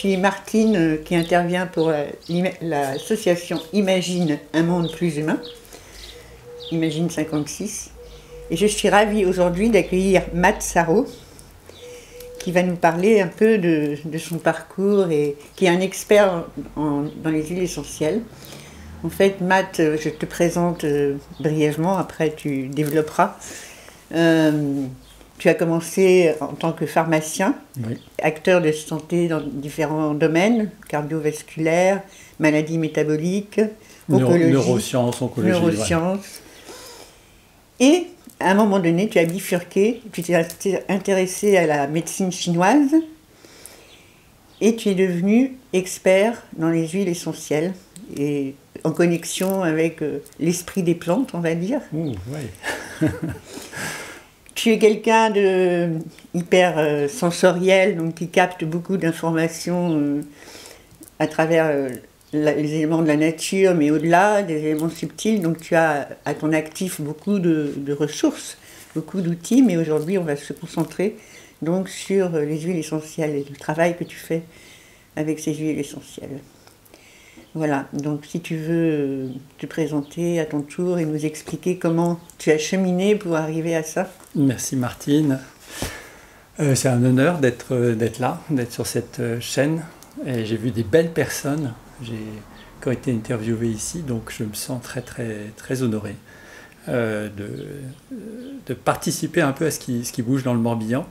suis Martine qui intervient pour l'association Imagine un monde plus humain, Imagine 56. Et je suis ravie aujourd'hui d'accueillir Matt Sarraud, qui va nous parler un peu de son parcours et qui est un expert dans les huiles essentielles. En fait, Matt, je te présente brièvement, après tu développeras. Tu as commencé en tant que pharmacien, oui, acteur de santé dans différents domaines, cardiovasculaires, maladies métaboliques, neurosciences, oncologie. Neurosciences. Ouais. Et à un moment donné, tu as bifurqué, tu t'es intéressé à la médecine chinoise et tu es devenu expert dans les huiles essentielles et en connexion avec l'esprit des plantes, on va dire. Ouais. Tu es quelqu'un de hyper sensoriel, donc qui capte beaucoup d'informations à travers les éléments de la nature, mais au-delà, des éléments subtils. Donc tu as à ton actif beaucoup de ressources, beaucoup d'outils, mais aujourd'hui on va se concentrer donc sur les huiles essentielles et le travail que tu fais avec ces huiles essentielles. Voilà, donc si tu veux te présenter à ton tour et nous expliquer comment tu as cheminé pour arriver à ça. Merci Martine. C'est un honneur d'être là, d'être sur cette chaîne. Et j'ai vu des belles personnes qui ont été interviewées ici, donc je me sens très honoré de participer un peu à ce qui bouge dans le Morbihan.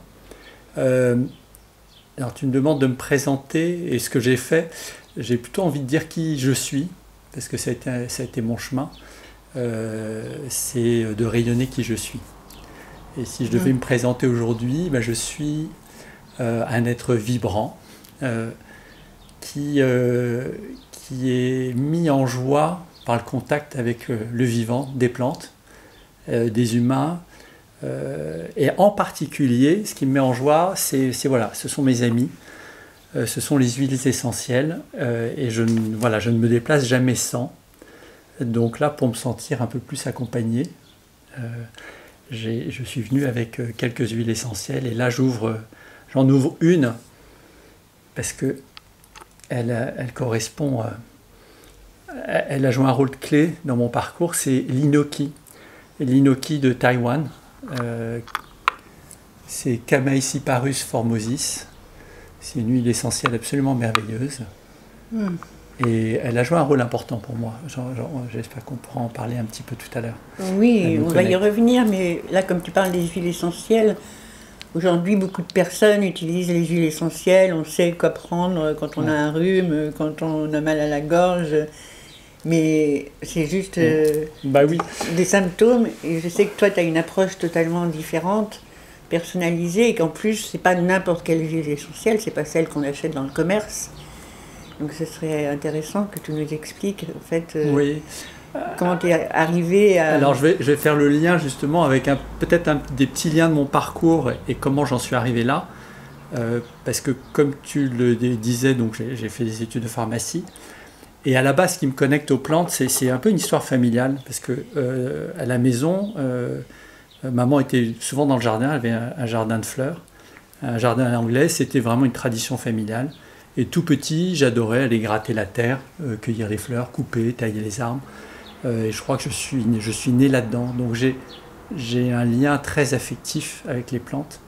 Alors tu me demandes de me présenter et ce que j'ai fait. J'ai plutôt envie de dire qui je suis, parce que ça a été mon chemin. C'est de rayonner qui je suis. Et si je devais me présenter aujourd'hui, je suis un être vibrant qui est mis en joie par le contact avec le vivant, des plantes, des humains. Et en particulier, ce qui me met en joie, ce sont mes amis. Ce sont les huiles essentielles et je ne me déplace jamais sans. Donc là, pour me sentir un peu plus accompagné, je suis venu avec quelques huiles essentielles et là j'en ouvre une parce que elle correspond, elle a joué un rôle clé dans mon parcours, c'est l'Inoki. L'Inoki de Taïwan, c'est Chamaecyparus formosus. C'est une huile essentielle absolument merveilleuse. Et elle a joué un rôle important pour moi. J'espère qu'on pourra en parler un petit peu tout à l'heure. Oui, on va y revenir, mais là, comme tu parles des huiles essentielles, aujourd'hui, beaucoup de personnes utilisent les huiles essentielles. On sait quoi prendre quand on a un rhume, quand on a mal à la gorge. Mais c'est juste des symptômes. Et je sais que toi, tu as une approche totalement différente, personnalisée, et qu'en plus, c'est pas n'importe quelle huile essentielle, c'est pas celle qu'on achète dans le commerce. Donc ce serait intéressant que tu nous expliques, en fait, comment tu es arrivé à... Alors je vais faire le lien justement avec peut-être des petits liens de mon parcours et comment j'en suis arrivé là. Parce que comme tu le disais, donc j'ai fait des études de pharmacie. Et à la base, ce qui me connecte aux plantes, c'est un peu une histoire familiale. Parce que à la maison... maman était souvent dans le jardin, elle avait un jardin de fleurs, un jardin à l'anglaise, c'était vraiment une tradition familiale. Et tout petit, j'adorais aller gratter la terre, cueillir les fleurs, couper, tailler les arbres. Et je crois que je suis né là-dedans. Donc j'ai un lien très affectif avec les plantes.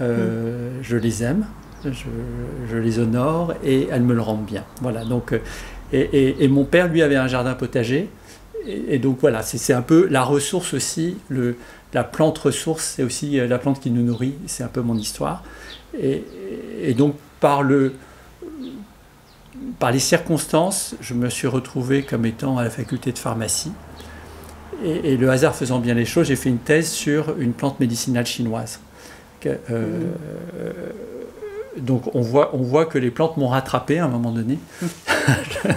Je les aime, je les honore et elles me le rendent bien. Voilà, donc, et mon père, lui, avait un jardin potager. Et donc voilà, c'est un peu la ressource aussi, la plante ressource, c'est aussi la plante qui nous nourrit, c'est un peu mon histoire. Et donc par les circonstances, je me suis retrouvé comme étant à la faculté de pharmacie. Et le hasard faisant bien les choses, j'ai fait une thèse sur une plante médicinale chinoise. Donc on voit que les plantes m'ont rattrapé à un moment donné. Je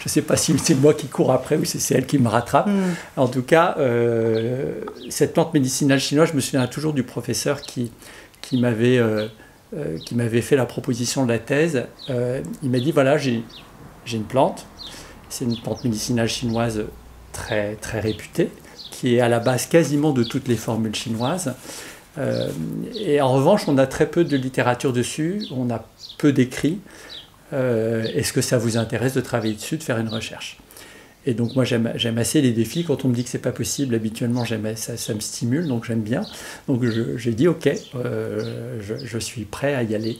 ne sais pas si c'est moi qui cours après ou si c'est elle qui me rattrape. En tout cas, cette plante médicinale chinoise, je me souviens toujours du professeur qui m'avait fait la proposition de la thèse. Il m'a dit, voilà, j'ai une plante. C'est une plante médicinale chinoise très, très réputée, qui est à la base quasiment de toutes les formules chinoises. Et en revanche, on a très peu de littérature dessus, on a peu d'écrits. Est-ce que ça vous intéresse de travailler dessus, de faire une recherche? Et donc moi j'aime assez les défis. Quand on me dit que c'est pas possible, habituellement ça me stimule, donc j'aime bien. Donc j'ai dit ok, je suis prêt à y aller.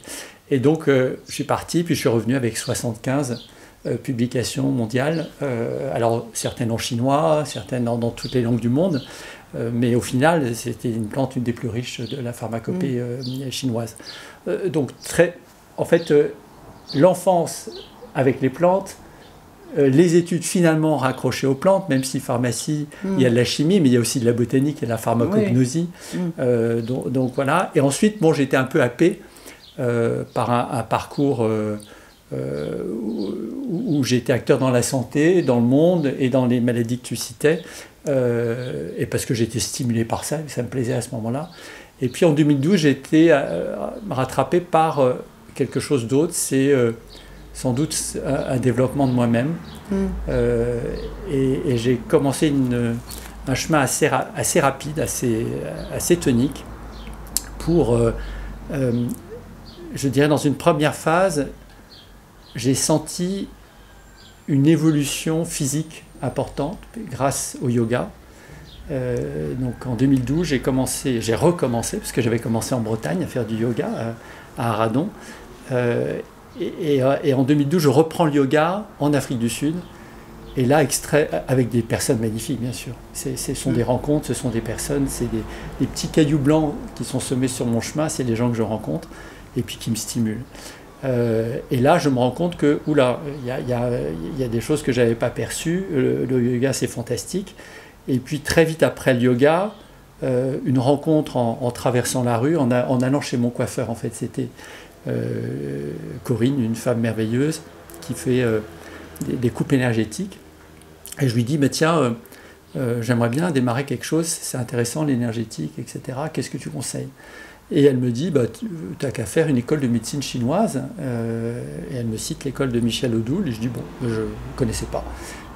Et donc je suis parti, puis je suis revenu avec 75 publications mondiales. Alors certaines en chinois, certaines dans toutes les langues du monde, mais au final c'était une plante une des plus riches de la pharmacopée chinoise. Donc en fait l'enfance avec les plantes. Les études finalement raccrochées aux plantes, même si pharmacie, il y a de la chimie, mais il y a aussi de la botanique et de la pharmacognosie. Donc voilà. Et ensuite, bon, j'étais un peu happé par un parcours où j'étais acteur dans la santé, dans le monde et dans les maladies que tu citais, et parce que j'étais stimulé par ça, ça me plaisait à ce moment-là. Et puis en 2012, j'ai été rattrapé par quelque chose d'autre, c'est sans doute un développement de moi-même. Et j'ai commencé un chemin assez rapide, assez tonique, pour, je dirais, dans une première phase, j'ai senti une évolution physique importante grâce au yoga. Donc en 2012, j'ai recommencé, parce que j'avais commencé en Bretagne à faire du yoga à Aradon. Et en 2012, je reprends le yoga en Afrique du Sud. Et là, avec des personnes magnifiques, bien sûr. Ce sont des rencontres, ce sont des personnes, c'est des petits cailloux blancs qui sont semés sur mon chemin, c'est les gens que je rencontre et puis qui me stimulent. Et là, je me rends compte que, oula, il y a des choses que je n'avais pas perçues. Le yoga, c'est fantastique. Et puis, très vite après le yoga, une rencontre en traversant la rue, en allant chez mon coiffeur, en fait, c'était... Corinne, une femme merveilleuse qui fait des coupes énergétiques, et je lui dis tiens, j'aimerais bien démarrer quelque chose, c'est intéressant l'énergétique, etc., qu'est-ce que tu conseilles? Et elle me dit tu n'as qu'à faire une école de médecine chinoise, et elle me cite l'école de Michel Odoul, et je dis je ne connaissais pas,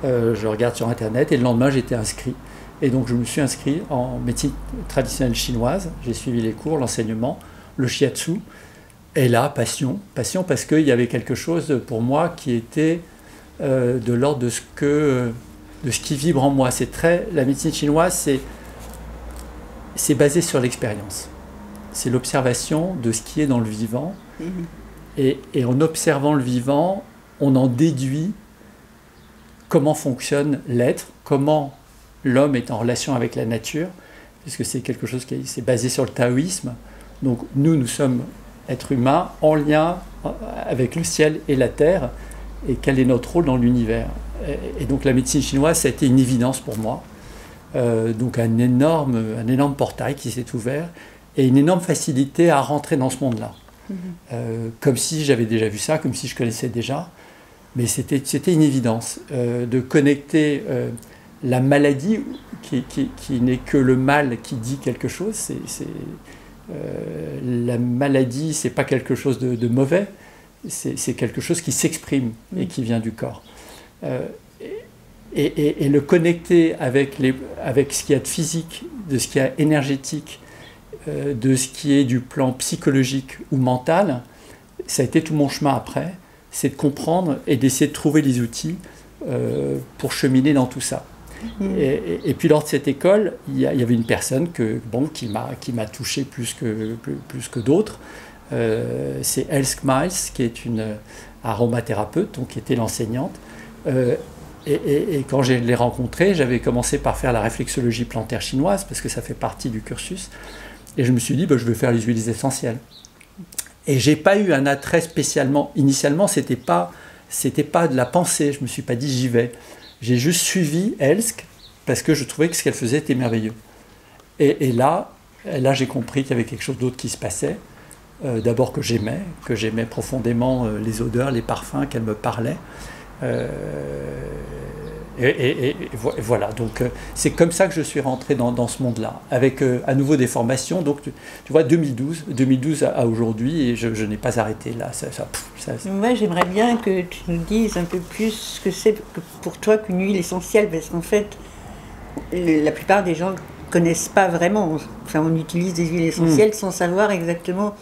je regarde sur internet, et le lendemain j'étais inscrit, et donc je me suis inscrit en médecine traditionnelle chinoise, j'ai suivi les cours, l'enseignement, le shiatsu. Et là, passion parce qu'il y avait quelque chose pour moi qui était de l'ordre de ce qui vibre en moi. La médecine chinoise, c'est basé sur l'expérience. C'est l'observation de ce qui est dans le vivant. Et en observant le vivant, on en déduit comment fonctionne l'être, comment l'homme est en relation avec la nature, puisque c'est quelque chose qui est basé sur le taoïsme. Donc nous sommes être humain en lien avec le ciel et la terre, et quel est notre rôle dans l'univers. Et donc la médecine chinoise, ça a été une évidence pour moi. Donc un énorme portail qui s'est ouvert, et une énorme facilité à rentrer dans ce monde-là. Comme si j'avais déjà vu ça, comme si je connaissais déjà, mais c'était une évidence de connecter la maladie, qui n'est que le mal qui dit quelque chose. La maladie, c'est pas quelque chose de mauvais, c'est quelque chose qui s'exprime et qui vient du corps. Et le connecter avec ce qu'il y a de physique, de ce qu'il y a énergétique, de ce qui est du plan psychologique ou mental, ça a été tout mon chemin après, c'est de comprendre et d'essayer de trouver les outils pour cheminer dans tout ça. Et puis lors de cette école, il y avait une personne qui m'a touché plus que d'autres. C'est Elske Miles, qui est une aromathérapeute, donc qui était l'enseignante. Et quand je l'ai rencontrée, j'avais commencé par faire la réflexologie plantaire chinoise, parce que ça fait partie du cursus. Et je me suis dit, je vais faire les huiles essentielles. Et j'ai pas eu un attrait spécialement. Initialement, c'était pas de la pensée. Je me suis pas dit j'y vais. J'ai juste suivi Elske parce que je trouvais que ce qu'elle faisait était merveilleux. Et là j'ai compris qu'il y avait quelque chose d'autre qui se passait. D'abord que j'aimais profondément les odeurs, les parfums, qu'elle me parlait. Et voilà, donc c'est comme ça que je suis rentré dans ce monde-là, avec à nouveau des formations. Donc tu vois, 2012 à aujourd'hui, et je n'ai pas arrêté là. Moi, j'aimerais bien que tu nous dises un peu plus ce que c'est pour toi qu'une huile essentielle, parce qu'en fait, la plupart des gens ne connaissent pas vraiment. Enfin, on utilise des huiles essentielles sans savoir exactement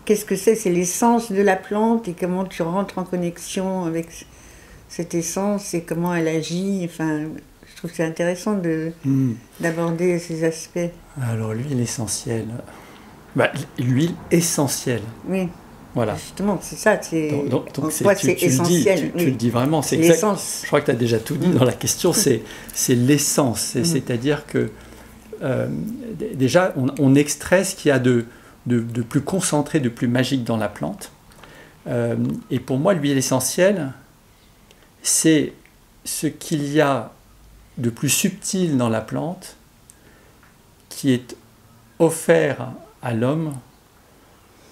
qu'est-ce que c'est? C'est l'essence de la plante et comment tu rentres en connexion avec cette essence et comment elle agit. Enfin, je trouve que c'est intéressant d'aborder ces aspects. Alors, l'huile essentielle. L'huile essentielle. Oui. Voilà. Justement, c'est ça. Donc c'est essentiel. Tu le dis vraiment. C'est l'essence. Je crois que tu as déjà tout dit dans la question. C'est l'essence. C'est-à-dire que déjà, on extrait ce qu'il y a de plus concentré, de plus magique dans la plante. Et pour moi, l'huile essentielle, c'est ce qu'il y a de plus subtil dans la plante qui est offert à l'homme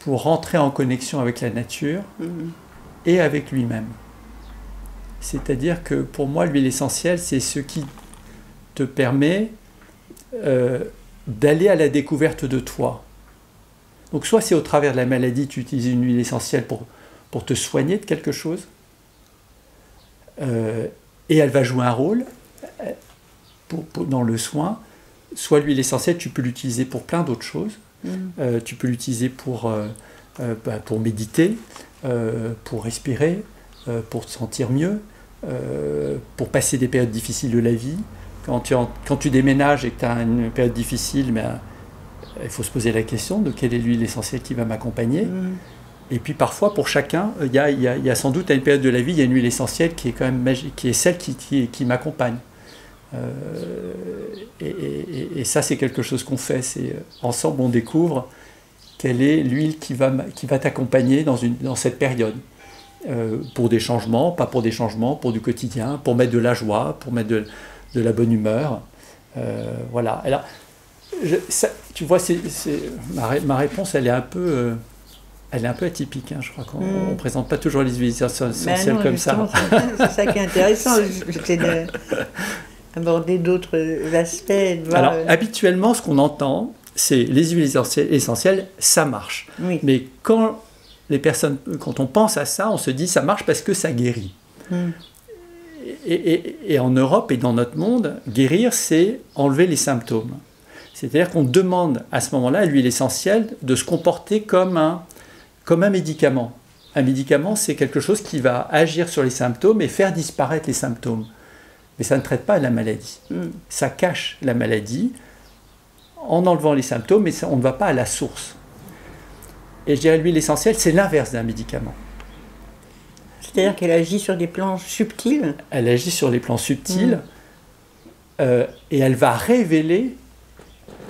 pour rentrer en connexion avec la nature et avec lui-même. C'est-à-dire que pour moi, l'huile essentielle, c'est ce qui te permet d'aller à la découverte de toi. Donc soit c'est au travers de la maladie, tu utilises une huile essentielle pour te soigner de quelque chose, et elle va jouer un rôle dans le soin. Soit l'huile essentielle, tu peux l'utiliser pour plein d'autres choses. Tu peux l'utiliser pour méditer, pour respirer, pour te sentir mieux, pour passer des périodes difficiles de la vie. Quand tu déménages et que tu as une période difficile, il faut se poser la question de quelle est l'huile essentielle qui va m'accompagner. Et puis parfois, pour chacun, il y a sans doute à une période de la vie, il y a une huile essentielle qui est quand même magique, qui est celle qui m'accompagne. Et ça, c'est quelque chose qu'on fait. C'est ensemble, on découvre quelle est l'huile qui va t'accompagner dans cette période. Pour des changements, pas pour des changements, pour du quotidien, pour mettre de la joie, pour mettre de la bonne humeur. Voilà. Alors, tu vois, ma réponse, elle est un peu atypique. Je crois qu'on ne présente pas toujours les huiles essentielles comme ça. C'est ça qui est intéressant. J'essaie d'aborder d'autres aspects. Alors, habituellement, ce qu'on entend, c'est les huiles essentielles, ça marche. Oui. Mais quand on pense à ça, on se dit ça marche parce que ça guérit. Et en Europe et dans notre monde, guérir, c'est enlever les symptômes. C'est-à-dire qu'on demande à ce moment-là à l'huile essentielle de se comporter comme un médicament. Un médicament, c'est quelque chose qui va agir sur les symptômes et faire disparaître les symptômes. Mais ça ne traite pas la maladie. Ça cache la maladie en enlevant les symptômes, mais on ne va pas à la source. Et je dirais l'huile essentielle, c'est l'inverse d'un médicament. C'est-à-dire qu'elle agit sur des plans subtils. Elle agit sur les plans subtils et elle va révéler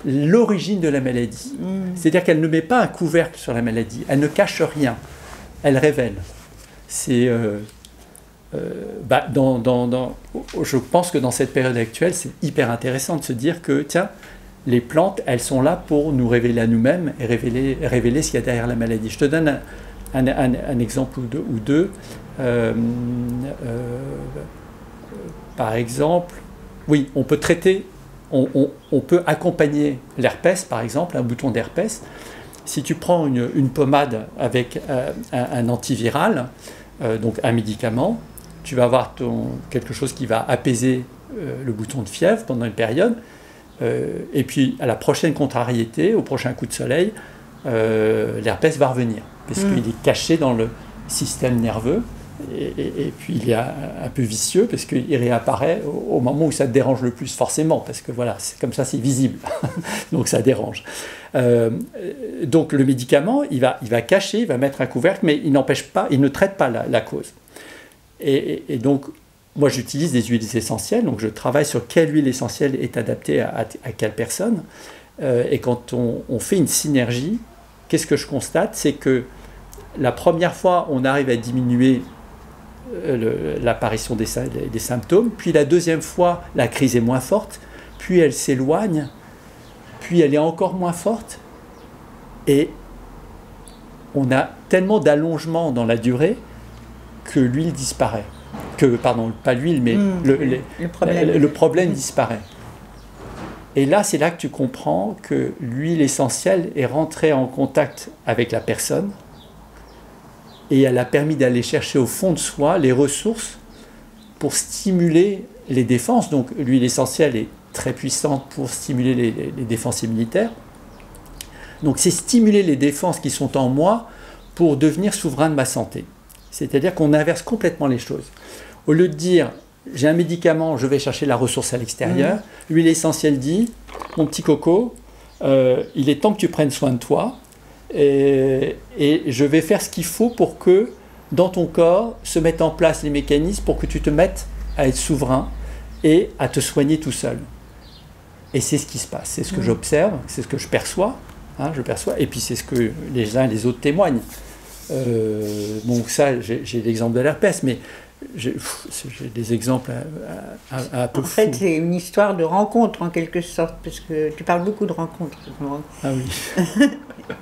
l'origine de la maladie. C'est-à-dire qu'elle ne met pas un couvercle sur la maladie, elle ne cache rien, elle révèle. C'est, je pense que dans cette période actuelle, c'est hyper intéressant de se dire que, tiens, les plantes, elles sont là pour nous révéler à nous-mêmes et révéler ce qu'il y a derrière la maladie. Je te donne un exemple ou deux. Par exemple, oui, on peut traiter, on peut accompagner l'herpès, par exemple, un bouton d'herpès. Si tu prends une pommade avec un antiviral, donc un médicament, tu vas avoir quelque chose qui va apaiser le bouton de fièvre pendant une période. Et puis, à la prochaine contrariété, au prochain coup de soleil, l'herpès va revenir, parce qu'il est caché dans le système nerveux, et puis il est un peu vicieux, parce qu'il réapparaît au moment où ça te dérange le plus, forcément, parce que voilà, c'est comme ça, c'est visible, donc ça dérange. Donc le médicament, il va cacher, il va mettre un couvercle, mais il ne traite pas la cause. Et donc, moi, j'utilise des huiles essentielles, donc je travaille sur quelle huile essentielle est adaptée à quelle personne. Et quand on fait une synergie, qu'est-ce que je constate? C'est que la première fois, on arrive à diminuer l'apparition des symptômes, puis la deuxième fois, la crise est moins forte, puis elle s'éloigne, puis elle est encore moins forte, et on a tellement d'allongement dans la durée que l'huile disparaît. Pas l'huile, mais le problème disparaît. Et là, c'est là que tu comprends que l'huile essentielle est rentrée en contact avec la personne et elle a permis d'aller chercher au fond de soi les ressources pour stimuler les défenses. Donc l'huile essentielle est très puissante pour stimuler les défenses immunitaires. Donc c'est stimuler les défenses qui sont en moi pour devenir souverain de ma santé. C'est-à-dire qu'on inverse complètement les choses. Au lieu de dire, j'ai un médicament, je vais chercher la ressource à l'extérieur, l'huile essentielle dit, mon petit coco, il est temps que tu prennes soin de toi, et je vais faire ce qu'il faut pour que dans ton corps se mettent en place les mécanismes pour que tu te mettes à être souverain et à te soigner tout seul. Et c'est ce qui se passe, c'est ce que j'observe, c'est ce que je perçois, je perçois, et puis c'est ce que les uns et les autres témoignent. Bon, ça, j'ai l'exemple de l'herpès, mais j'ai des exemples un peu fous. En fait, c'est une histoire de rencontre, en quelque sorte, parce que tu parles beaucoup de rencontres. Ah oui.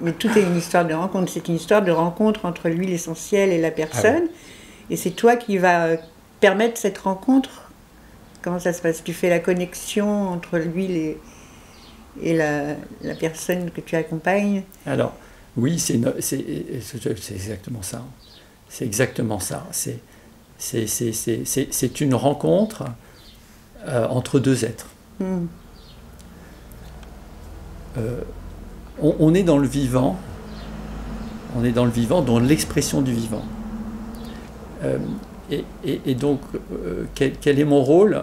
Mais tout est une histoire de rencontre. C'est une histoire de rencontre entre l'huile essentielle et la personne. Et c'est toi qui vas permettre cette rencontre. Comment ça se passe? Tu fais la connexion entre l'huile et la personne que tu accompagnes? Alors, oui, c'est exactement ça. C'est exactement ça. C'est une rencontre entre deux êtres. On est dans le vivant, dans l'expression du vivant. Et donc, quel est mon rôle?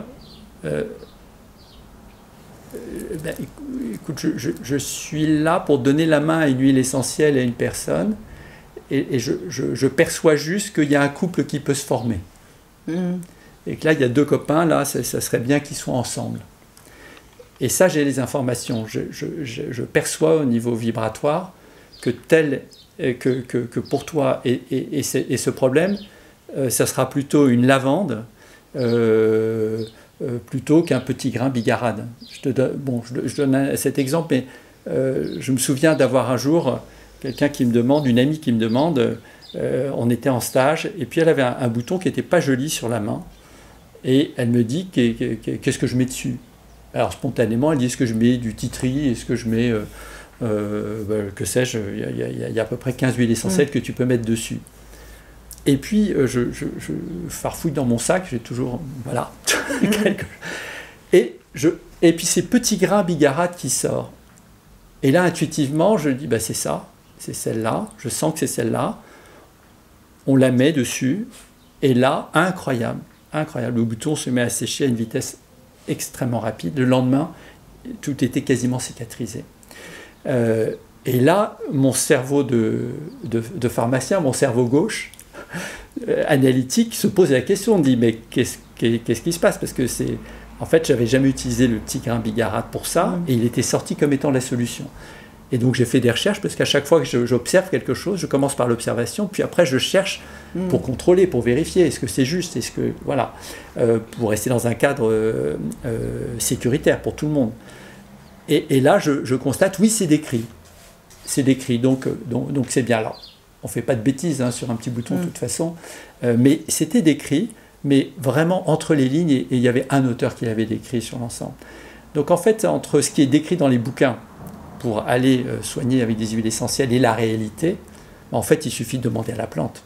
Écoute, je suis là pour donner la main à une huile essentielle à une personne, et je perçois juste qu'il y a un couple qui peut se former. Et que là, il y a deux copains, là, ça serait bien qu'ils soient ensemble. Et ça, j'ai les informations. Je perçois au niveau vibratoire que pour toi et ce problème, ça sera plutôt une lavande plutôt qu'un petit grain bigarade. Je donne cet exemple, mais je me souviens d'avoir un jour quelqu'un qui me demande, une amie qui me demande, on était en stage, et puis elle avait un bouton qui n'était pas joli sur la main, et elle me dit qu'est-ce que je mets dessus. Alors spontanément, elle dit, est-ce que je mets du titri, est-ce que je mets, que sais-je, il y a à peu près 15 huiles essentielles que tu peux mettre dessus. Et puis, je farfouille dans mon sac, j'ai toujours, voilà, et puis ces petits grains bigarades qui sortent. Et là, intuitivement, je dis, c'est ça, c'est celle-là, je sens que c'est celle-là, on la met dessus, et là, incroyable, le bouton se met à sécher à une vitesse extrêmement rapide. Le lendemain, tout était quasiment cicatrisé. Et là, mon cerveau de pharmacien, mon cerveau gauche, analytique, se pose la question, on dit, mais qu'est-ce qui se passe? Parce que en fait, j'avais jamais utilisé le petit grain bigarade pour ça, et il était sorti comme étant la solution. Et donc j'ai fait des recherches, parce qu'à chaque fois que j'observe quelque chose, je commence par l'observation, puis après je cherche pour contrôler, pour vérifier, est-ce que c'est juste, est-ce que, voilà, pour rester dans un cadre sécuritaire pour tout le monde. Et là, je constate, oui, c'est décrit. C'est décrit, donc c'est bien là. On ne fait pas de bêtises sur un petit bouton de toute façon, mais c'était décrit, mais vraiment entre les lignes, et il y avait un auteur qui l'avait décrit sur l'ensemble. Donc en fait, entre ce qui est décrit dans les bouquins pour aller soigner avec des huiles essentielles et la réalité, en fait, il suffit de demander à la plante.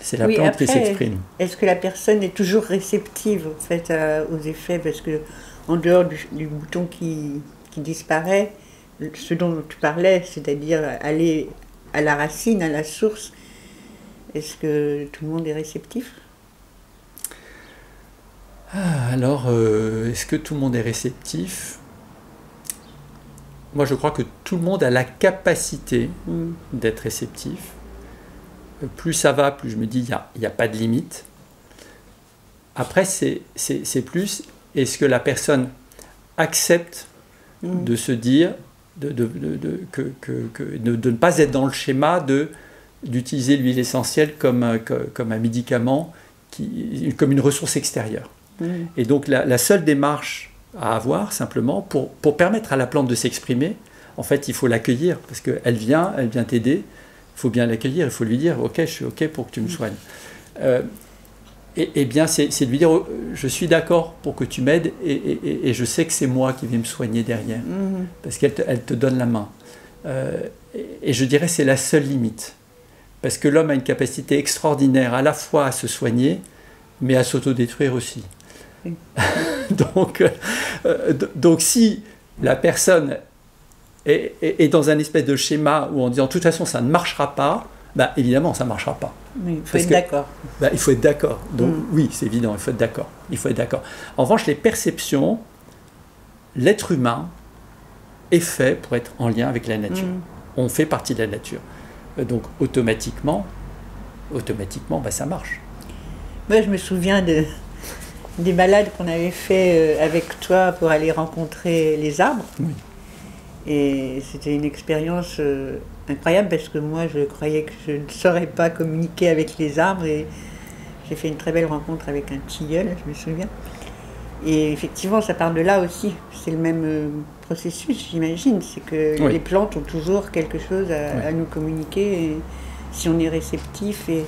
C'est la plante qui s'exprime. Est-ce que la personne est toujours réceptive en fait, aux effets? Parce que en dehors du bouton qui disparaît, ce dont tu parlais, c'est-à-dire aller à la racine, à la source, est-ce que tout le monde est réceptif? Alors, est-ce que tout le monde est réceptif? Moi, je crois que tout le monde a la capacité d'être réceptif. Plus ça va, plus je me dis, il n'y a pas de limite. Après, c'est plus, est-ce que la personne accepte de se dire, de ne pas être dans le schéma d'utiliser l'huile essentielle comme un médicament, comme une ressource extérieure. Et donc la seule démarche à avoir, simplement, pour permettre à la plante de s'exprimer, en fait, il faut l'accueillir, parce qu'elle vient t'aider, il faut bien l'accueillir, il faut lui dire, ok, je suis ok pour que tu me soignes. Et bien, c'est de lui dire, je suis d'accord pour que tu m'aides, et je sais que c'est moi qui vais me soigner derrière, parce qu'elle te donne la main. Et je dirais c'est la seule limite, parce que l'homme a une capacité extraordinaire à la fois à se soigner, mais à s'autodétruire aussi. Donc si la personne est dans un espèce de schéma où en disant de toute façon ça ne marchera pas, bah, évidemment, ça ne marchera pas. Oui, il faut être d'accord. Bah, il faut être d'accord. Donc, oui, c'est évident, il faut être d'accord. Il faut être d'accord. En revanche, les perceptions, l'être humain est fait pour être en lien avec la nature. On fait partie de la nature. Donc, automatiquement, bah, ça marche. Moi, je me souviens des balades qu'on avait fait avec toi pour aller rencontrer les arbres. Oui. Et c'était une expérience incroyable parce que moi, je croyais que je ne saurais pas communiquer avec les arbres. Et j'ai fait une très belle rencontre avec un tilleul, je me souviens. Et effectivement, ça part de là aussi. C'est le même processus, j'imagine. C'est que les plantes ont toujours quelque chose à nous communiquer et si on est réceptif. Et...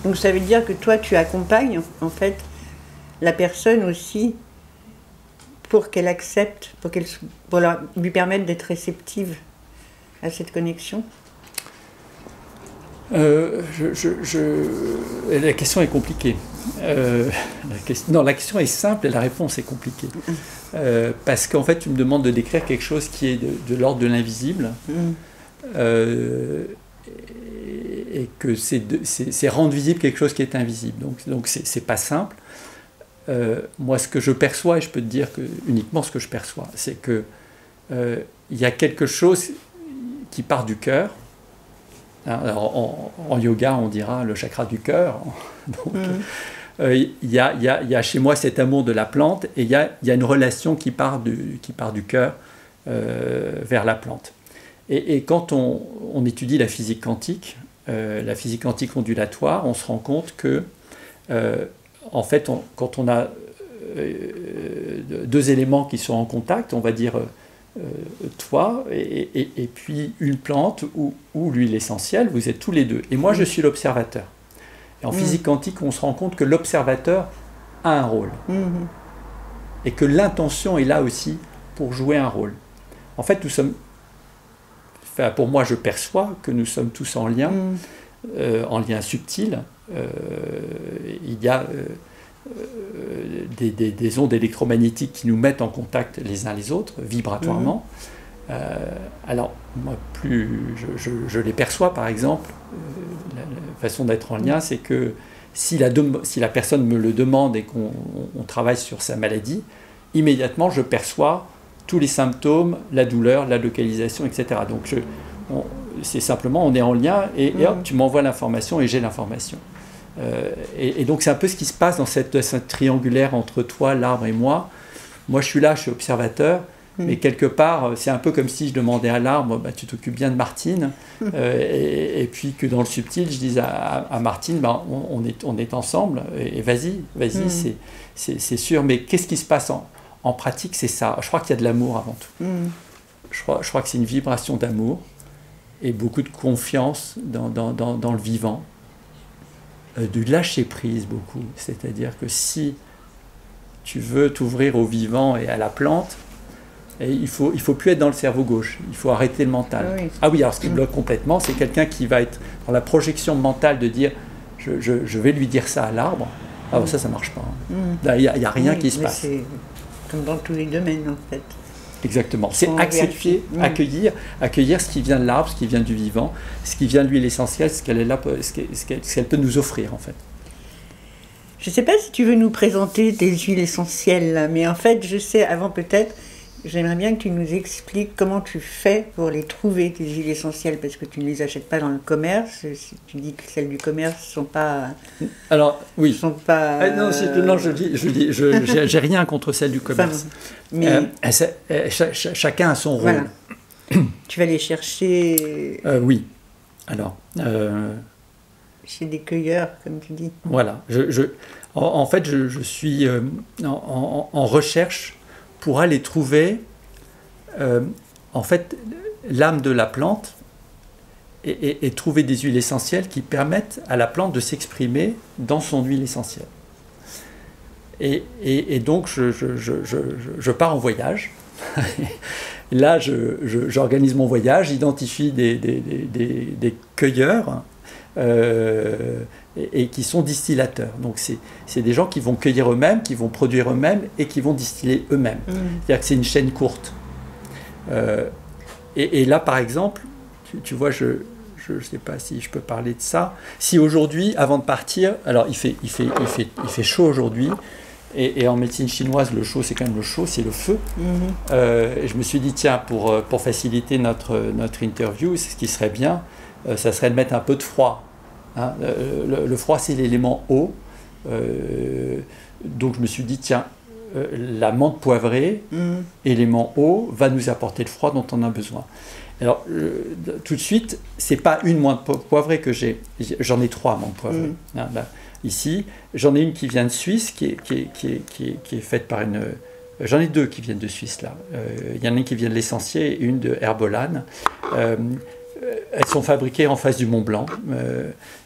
Donc ça veut dire que toi, tu accompagnes en fait la personne aussi pour qu'elle accepte, pour lui permettre d'être réceptive à cette connexion. La question est compliquée. La question est simple et la réponse est compliquée. Parce qu'en fait, tu me demandes de décrire quelque chose qui est de l'ordre de l'invisible. Et que c'est rendre visible quelque chose qui est invisible. Donc c'est pas simple. Moi, ce que je perçois, et je peux te dire que uniquement ce que je perçois, c'est que il y a quelque chose qui part du cœur. Alors, en yoga, on dira le chakra du cœur. Donc, il y a chez moi cet amour de la plante, et il y a une relation qui part du cœur vers la plante. Et quand on étudie la physique quantique ondulatoire, on se rend compte que en fait, quand on a deux éléments qui sont en contact, on va dire toi et puis une plante ou l'huile essentielle, vous êtes tous les deux. Et moi, je suis l'observateur. Et en physique quantique, on se rend compte que l'observateur a un rôle. Et que l'intention est là aussi pour jouer un rôle. En fait, pour moi, je perçois que nous sommes tous en lien subtil. Il y a des ondes électromagnétiques qui nous mettent en contact les uns les autres, vibratoirement. Alors, moi, je les perçois, par exemple, la façon d'être en lien, c'est que si la personne me le demande et qu'on travaille sur sa maladie, immédiatement, je perçois tous les symptômes, la douleur, la localisation, etc. Donc, c'est simplement, on est en lien et hop, tu m'envoies l'information et j'ai l'information. Et donc, c'est un peu ce qui se passe dans cette triangulaire entre toi, l'arbre et moi. Moi, je suis là, je suis observateur, mais quelque part, c'est un peu comme si je demandais à l'arbre, bah, tu t'occupes bien de Martine, et puis que dans le subtil, je disais à Martine, bah, on est ensemble, et vas-y, c'est sûr, mais qu'est-ce qui se passe en pratique, c'est ça. Je crois qu'il y a de l'amour avant tout. Je crois que c'est une vibration d'amour et beaucoup de confiance dans le vivant, du lâcher-prise beaucoup. C'est-à-dire que si tu veux t'ouvrir au vivant et à la plante, il faut plus être dans le cerveau gauche, il faut arrêter le mental. Ah oui, alors ce qui bloque complètement, c'est quelqu'un qui va être dans la projection mentale de dire je vais lui dire ça à l'arbre. Ah bon, ça ne marche pas. Là, il n'y a rien qui se passe. C'est comme dans tous les domaines, en fait. Exactement. C'est accepter, accueillir ce qui vient de l'arbre, ce qui vient du vivant, ce qui vient de l'huile essentielle, ce qu'elle peut nous offrir, en fait. Je ne sais pas si tu veux nous présenter tes huiles essentielles, là, mais en fait, je sais, avant peut-être, j'aimerais bien que tu nous expliques comment tu fais pour les trouver, tes huiles essentielles, parce que tu ne les achètes pas dans le commerce. Si tu dis que celles du commerce ne sont pas... Alors, oui. Sont pas, non, je dis, j'ai rien contre celles du commerce. Mais chacun a son rôle. Voilà. Tu vas les chercher... oui. Alors... chez des cueilleurs, comme tu dis. Voilà. En fait, je suis en recherche pour aller trouver, en fait, l'âme de la plante et trouver des huiles essentielles qui permettent à la plante de s'exprimer dans son huile essentielle. Et donc, je pars en voyage. Là, j'organise mon voyage, j'identifie des cueilleurs et qui sont distillateurs. Donc c'est des gens qui vont cueillir eux-mêmes, qui vont produire eux-mêmes et qui vont distiller eux-mêmes. C'est-à-dire que c'est une chaîne courte. Et là, par exemple, tu vois, je je ne sais pas si je peux parler de ça. Si aujourd'hui, avant de partir, alors il fait chaud aujourd'hui, et en médecine chinoise, le chaud, c'est quand même le chaud, c'est le feu. Et je me suis dit, tiens, pour faciliter notre interview, ce qui serait bien, ça serait de mettre un peu de froid. Hein. Le froid, c'est l'élément eau. Donc je me suis dit, tiens, la menthe poivrée, élément eau, va nous apporter le froid dont on a besoin. Alors, tout de suite, c'est pas une menthe poivrée que j'ai, j'en ai 3 menthes poivrées. Hein, là, ici, j'en ai une qui vient de Suisse, qui est faite par une... J'en ai 2 qui viennent de Suisse, là. Il y en a une qui vient de l'Essentiel et une de Herbolane. Elles sont fabriquées en face du Mont Blanc.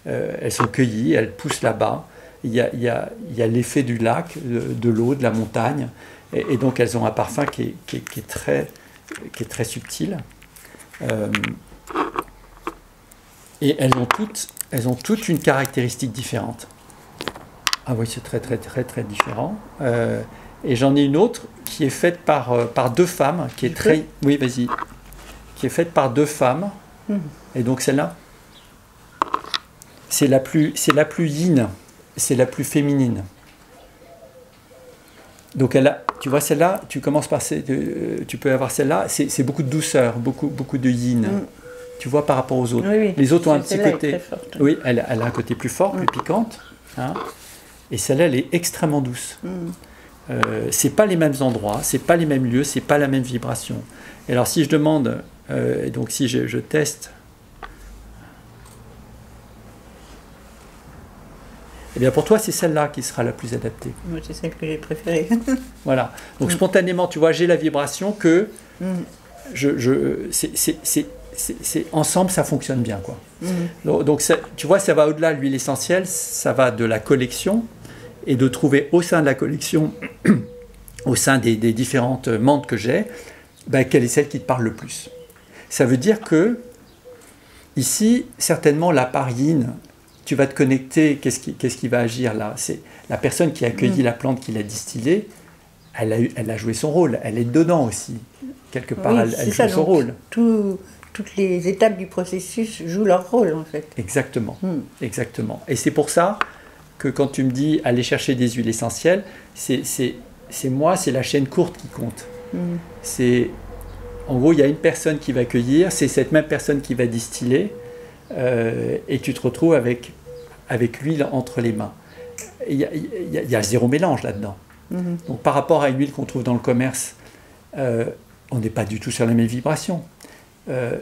Elles sont cueillies, elles poussent là-bas. Il y a l'effet du lac, de l'eau, de la montagne. Et donc, elles ont un parfum qui est très subtil. Et elles ont toutes une caractéristique différente. Ah oui, c'est très différent. Et j'en ai une autre qui est faite par 2 femmes, qui est très... Oui, vas-y. Qui est faite par 2 femmes. Et donc celle-là, c'est la plus yin, c'est la plus féminine. Donc tu vois celle-là, tu commences par tu peux avoir celle-là, c'est beaucoup de douceur, beaucoup de yin. Tu vois par rapport aux autres. Oui. Les autres ont un petit côté. Oui, elle a un côté plus fort, plus piquante. Hein, et celle-là, elle est extrêmement douce. C'est pas les mêmes endroits, c'est pas les mêmes lieux, c'est pas la même vibration. Et alors si je demande, donc si je teste, eh bien pour toi c'est celle-là qui sera la plus adaptée. Moi c'est celle que j'ai préférée. Voilà. Donc spontanément, tu vois, j'ai la vibration que c'est ensemble ça fonctionne bien quoi. Donc tu vois, ça va au-delà de l'huile essentielle, ça va de la collection et de trouver au sein de la collection, au sein des différentes menthes que j'ai, quelle est celle qui te parle le plus. Ça veut dire que ici, certainement la part yin, tu vas te connecter, qu'est-ce qui va agir là? C'est la personne qui a accueilli la plante, qui l'a distillée, elle a joué son rôle, elle est dedans aussi. Quelque part, oui, elle joue son rôle. Toutes les étapes du processus jouent leur rôle en fait. Exactement, exactement. Et c'est pour ça que quand tu me dis aller chercher des huiles essentielles, c'est la chaîne courte qui compte. En gros, il y a une personne qui va cueillir, c'est cette même personne qui va distiller, et tu te retrouves avec l'huile entre les mains. Il y a 0 mélange là-dedans. Donc par rapport à une huile qu'on trouve dans le commerce, on n'est pas du tout sur la même vibration.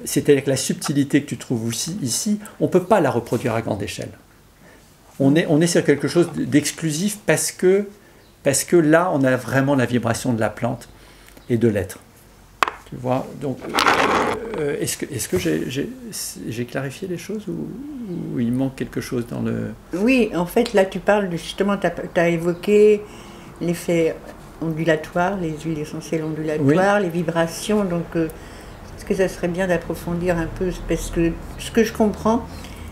C'est-à-dire que la subtilité que tu trouves ici, on ne peut pas la reproduire à grande échelle. On est sur quelque chose d'exclusif parce que là, on a vraiment la vibration de la plante et de l'être. Tu vois, donc, est-ce que j'ai clarifié les choses ou il manque quelque chose dans le... Oui, en fait, là, tu parles justement, tu as évoqué l'effet ondulatoire, les huiles essentielles ondulatoires, les vibrations, donc est-ce que ça serait bien d'approfondir un peu, parce que ce que je comprends,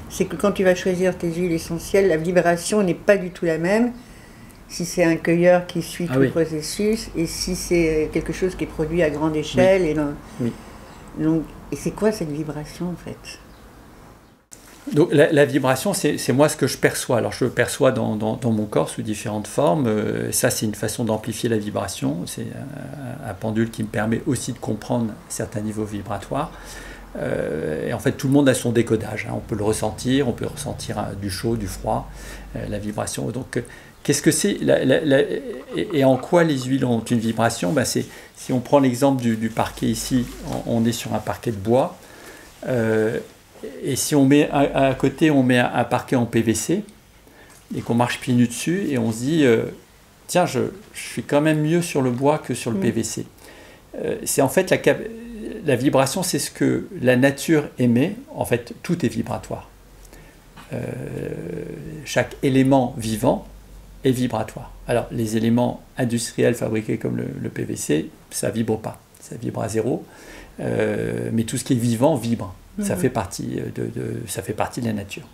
c'est que quand tu vas choisir tes huiles essentielles, la vibration n'est pas du tout la même si c'est un cueilleur qui suit tout le processus et si c'est quelque chose qui est produit à grande échelle. Donc, et c'est quoi cette vibration en fait? Donc la vibration, c'est moi ce que je perçois. Alors je le perçois dans mon corps sous différentes formes. Ça, c'est une façon d'amplifier la vibration. C'est un pendule qui me permet aussi de comprendre certains niveaux vibratoires. Et en fait, tout le monde a son décodage. Hein. On peut le ressentir, du chaud, du froid, la vibration. Donc, qu'est-ce que c'est et en quoi les huiles ont une vibration? Si on prend l'exemple du parquet ici, on est sur un parquet de bois. Et si on met à côté, on met un parquet en PVC et qu'on marche pieds nus dessus et on se dit tiens, je suis quand même mieux sur le bois que sur le PVC. C'est en fait la vibration, c'est ce que la nature émet. En fait, tout est vibratoire. Chaque élément vivant est vibratoire. Alors, les éléments industriels fabriqués comme le PVC, ça ne vibre pas. Ça vibre à 0. Mais tout ce qui est vivant vibre. Ça fait partie de la nature.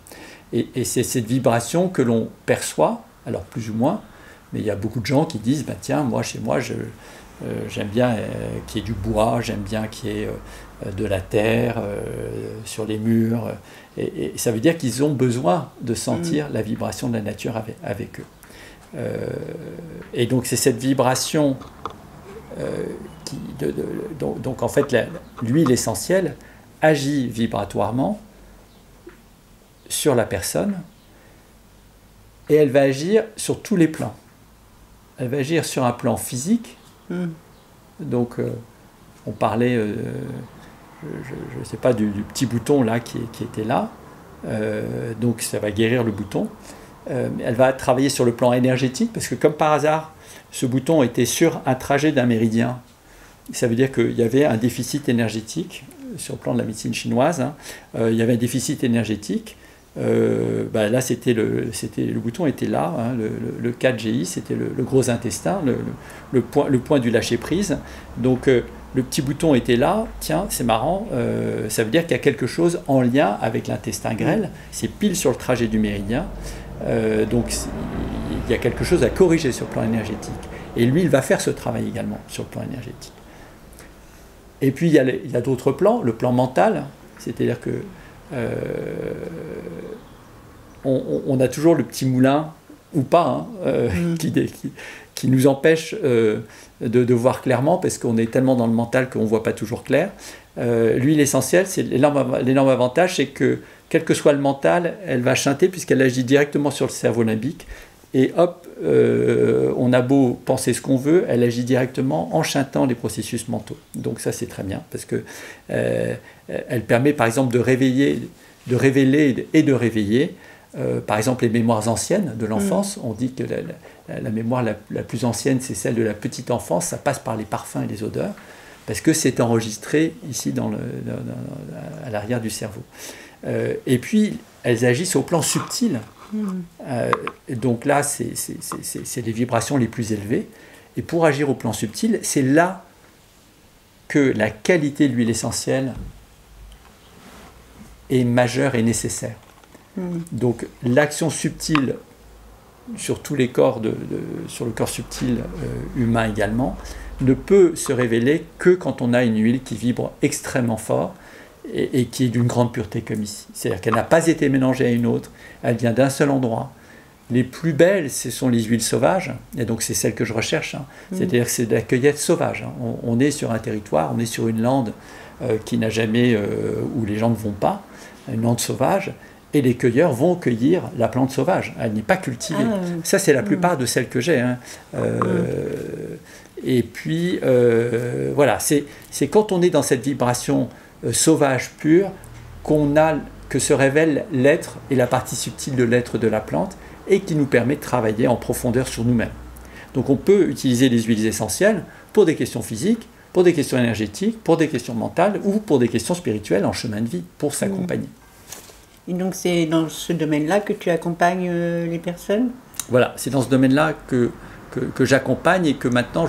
Et c'est cette vibration que l'on perçoit, alors plus ou moins, Mais il y a beaucoup de gens qui disent, bah, tiens, moi, chez moi, j'aime bien qu'il y ait du bois, j'aime bien qu'il y ait de la terre sur les murs. Et ça veut dire qu'ils ont besoin de sentir la vibration de la nature avec eux. Et donc c'est cette vibration donc en fait l'huile essentielle agit vibratoirement sur la personne et elle va agir sur tous les plans. Elle va agir sur un plan physique. Donc on parlait, je ne sais pas, du petit bouton là qui était là. Donc ça va guérir le bouton. Elle va travailler sur le plan énergétique parce que comme par hasard, ce bouton était sur un trajet d'un méridien. Ça veut dire qu'il y avait un déficit énergétique sur le plan de la médecine chinoise. Il y avait un déficit énergétique. Là, le bouton était là. Le 4GI, c'était le gros intestin, le point du lâcher-prise. Donc, le petit bouton était là. Tiens, c'est marrant. Ça veut dire qu'il y a quelque chose en lien avec l'intestin grêle. C'est pile sur le trajet du méridien. Donc, il y a quelque chose à corriger sur le plan énergétique. Et lui, il va faire ce travail également sur le plan énergétique. Et puis, il y a d'autres plans. Le plan mental, c'est-à-dire que on a toujours le petit moulin, ou pas, qui nous empêche de voir clairement, parce qu'on est tellement dans le mental qu'on ne voit pas toujours clair. L'huile essentielle, l'énorme avantage, c'est que, quel que soit le mental, elle va chanter, puisqu'elle agit directement sur le cerveau limbique. Et hop, on a beau penser ce qu'on veut, elle agit directement en chantant les processus mentaux. Donc ça, c'est très bien, parce que elle permet, par exemple, de révéler et de réveiller, par exemple, les mémoires anciennes de l'enfance. On dit que la mémoire la plus ancienne, c'est celle de la petite enfance. Ça passe par les parfums et les odeurs, parce que c'est enregistré ici à l'arrière du cerveau. Et puis, elles agissent au plan subtil. Donc là, c'est les vibrations les plus élevées. Et pour agir au plan subtil, c'est là que la qualité de l'huile essentielle est majeure et nécessaire. Donc l'action subtile sur tous les corps, sur le corps subtil humain également, ne peut se révéler que quand on a une huile qui vibre extrêmement fort et qui est d'une grande pureté comme ici. C'est-à-dire qu'elle n'a pas été mélangée à une autre, elle vient d'un seul endroit. Les plus belles, ce sont les huiles sauvages, et donc c'est celles que je recherche. C'est-à-dire que c'est de la cueillette sauvage. On est sur un territoire, on est sur une lande qui n'a jamais, où les gens ne vont pas, une lande sauvage, et les cueilleurs vont cueillir la plante sauvage. Elle n'est pas cultivée. Ça, c'est la plupart de celles que j'ai. Et puis, voilà, c'est quand on est dans cette vibration sauvage pure que se révèle l'être et la partie subtile de l'être de la plante, et qui nous permet de travailler en profondeur sur nous-mêmes. Donc on peut utiliser les huiles essentielles pour des questions physiques, pour des questions énergétiques, pour des questions mentales ou pour des questions spirituelles en chemin de vie, pour s'accompagner. Et donc c'est dans ce domaine-là que tu accompagnes les personnes ? Voilà, c'est dans ce domaine-là que j'accompagne et que maintenant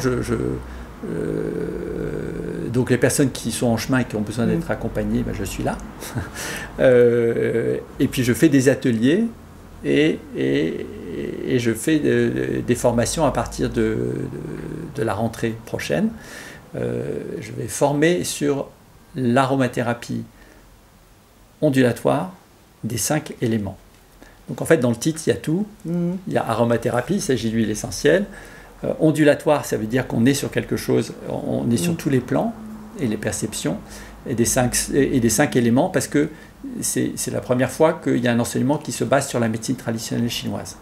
donc les personnes qui sont en chemin et qui ont besoin d'être accompagnées, je suis là. Et puis je fais des ateliers et je fais des formations à partir de la rentrée prochaine. Je vais former sur l'aromathérapie ondulatoire des 5 éléments. Donc en fait dans le titre il y a tout. Il y a aromathérapie, il s'agit d'huile essentielle. Ondulatoire, ça veut dire qu'on est sur quelque chose, on est sur tous les plans et les perceptions et des 5 éléments, parce que c'est la première fois qu'il y a un enseignement qui se base sur la médecine traditionnelle chinoise.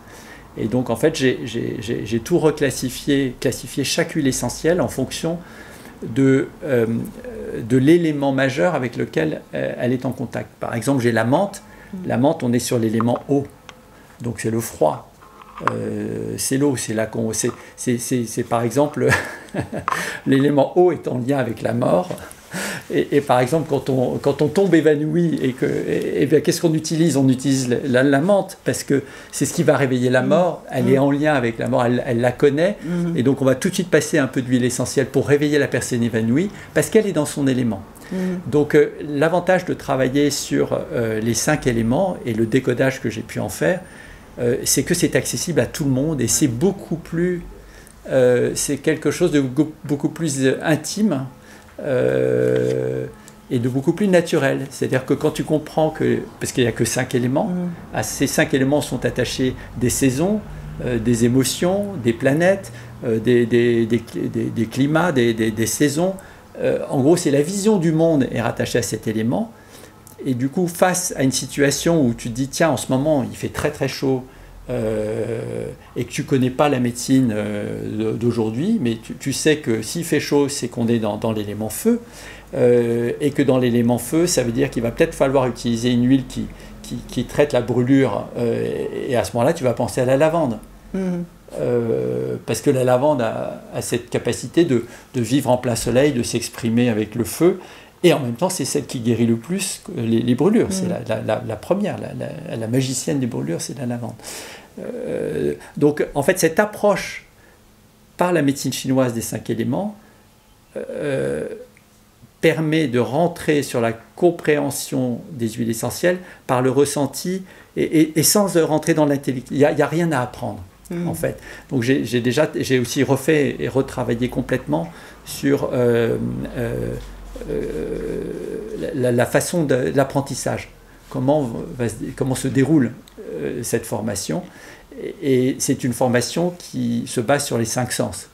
Et donc en fait j'ai tout reclassifié, classifié chaque huile essentielle en fonction de l'élément majeur avec lequel elle est en contact. Par exemple, j'ai la menthe. La menthe, on est sur l'élément eau, donc c'est le froid. C'est l'eau, c'est par exemple l'élément eau est en lien avec la mort. Et par exemple, quand on tombe évanoui, qu'est-ce qu'on utilise ? On utilise la menthe, parce que c'est ce qui va réveiller la mort. Elle est en lien avec la mort, elle la connaît. Et donc on va tout de suite passer un peu d'huile essentielle pour réveiller la personne évanouie, parce qu'elle est dans son élément. Donc l'avantage de travailler sur les 5 éléments et le décodage que j'ai pu en faire, c'est que c'est accessible à tout le monde et c'est beaucoup plus, c'est quelque chose de beaucoup plus intime et de beaucoup plus naturel. C'est-à-dire que quand tu comprends que, parce qu'il n'y a que 5 éléments, à ces 5 éléments sont attachés des saisons, des émotions, des planètes, des climats, des saisons. En gros, c'est la vision du monde est rattachée à cet élément. Et du coup, face à une situation où tu te dis, tiens, en ce moment, il fait très très chaud, et que tu ne connais pas la médecine d'aujourd'hui, mais tu sais que s'il fait chaud, c'est qu'on est dans l'élément feu, et que dans l'élément feu, ça veut dire qu'il va peut-être falloir utiliser une huile qui traite la brûlure, et à ce moment-là, tu vas penser à la lavande. Parce que la lavande a cette capacité de vivre en plein soleil, de s'exprimer avec le feu, et en même temps, c'est celle qui guérit le plus les brûlures. C'est la première, la magicienne des brûlures, c'est la lavande. Donc, en fait, cette approche par la médecine chinoise des 5 éléments permet de rentrer sur la compréhension des huiles essentielles par le ressenti et sans rentrer dans l'intellect. Il n'y a rien à apprendre. En fait. Donc j'ai aussi refait et retravaillé complètement sur la façon de l'apprentissage, comment se déroule cette formation, et c'est une formation qui se base sur les 5 sens.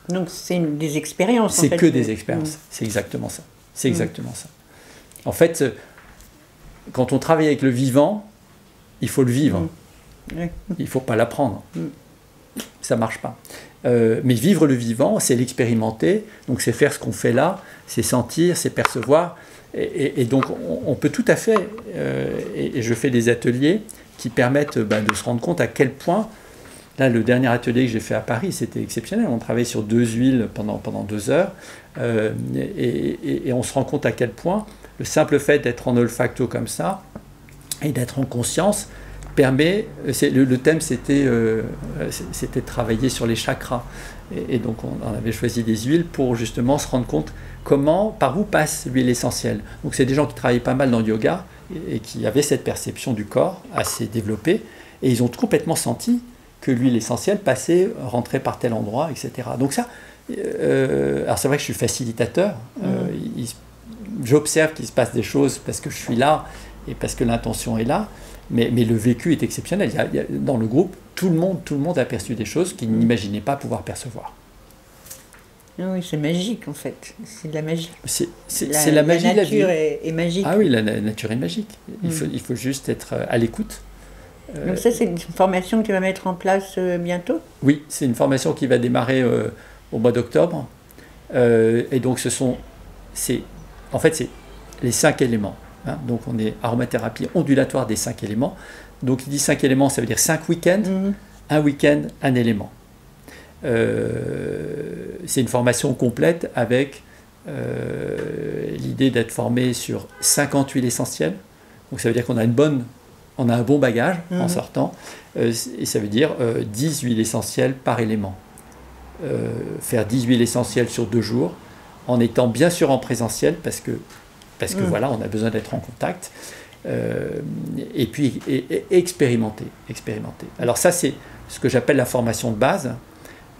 Donc c'est des expériences. C'est que des expériences, c'est exactement ça. C'est exactement ça. En fait, quand on travaille avec le vivant, il faut le vivre. Il ne faut pas l'apprendre. Ça ne marche pas. Mais vivre le vivant, c'est l'expérimenter. Donc c'est faire ce qu'on fait là, c'est sentir, c'est percevoir. Et donc on peut tout à fait, et je fais des ateliers qui permettent de se rendre compte à quel point, là le dernier atelier que j'ai fait à Paris, c'était exceptionnel. On travaillait sur 2 huiles pendant 2 heures. Et on se rend compte à quel point le simple fait d'être en olfacto comme ça, et d'être en conscience, permet, le thème c'était de travailler sur les chakras, et donc on avait choisi des huiles pour justement se rendre compte par où passe l'huile essentielle. Donc c'est des gens qui travaillent pas mal dans le yoga et qui avaient cette perception du corps assez développée, et ils ont complètement senti que l'huile essentielle rentrait par tel endroit, etc. Donc ça, alors c'est vrai que je suis facilitateur, j'observe qu'il se passe des choses parce que je suis là et parce que l'intention est là. Mais le vécu est exceptionnel. Dans le groupe, tout le monde a perçu des choses qu'il n'imaginait pas pouvoir percevoir. Oui, c'est magique en fait. C'est de la magie. C'est la magie de la vie. La nature est magique. Ah oui, la nature est magique. Il faut juste être à l'écoute. Donc ça, c'est une formation que tu vas mettre en place bientôt ? Oui, c'est une formation qui va démarrer au mois d'octobre. Et donc c'est les 5 éléments. Donc on est aromathérapie ondulatoire des 5 éléments. Donc il dit 5 éléments, ça veut dire 5 week-ends, un week-end, un élément. C'est une formation complète avec l'idée d'être formé sur 50 huiles essentielles. Donc ça veut dire qu'on a un bon bagage en sortant, et ça veut dire 10 huiles essentielles par élément. Faire 10 huiles essentielles sur 2 jours, en étant bien sûr en présentiel, parce que voilà, on a besoin d'être en contact, et puis expérimenter. Alors ça, c'est ce que j'appelle la formation de base.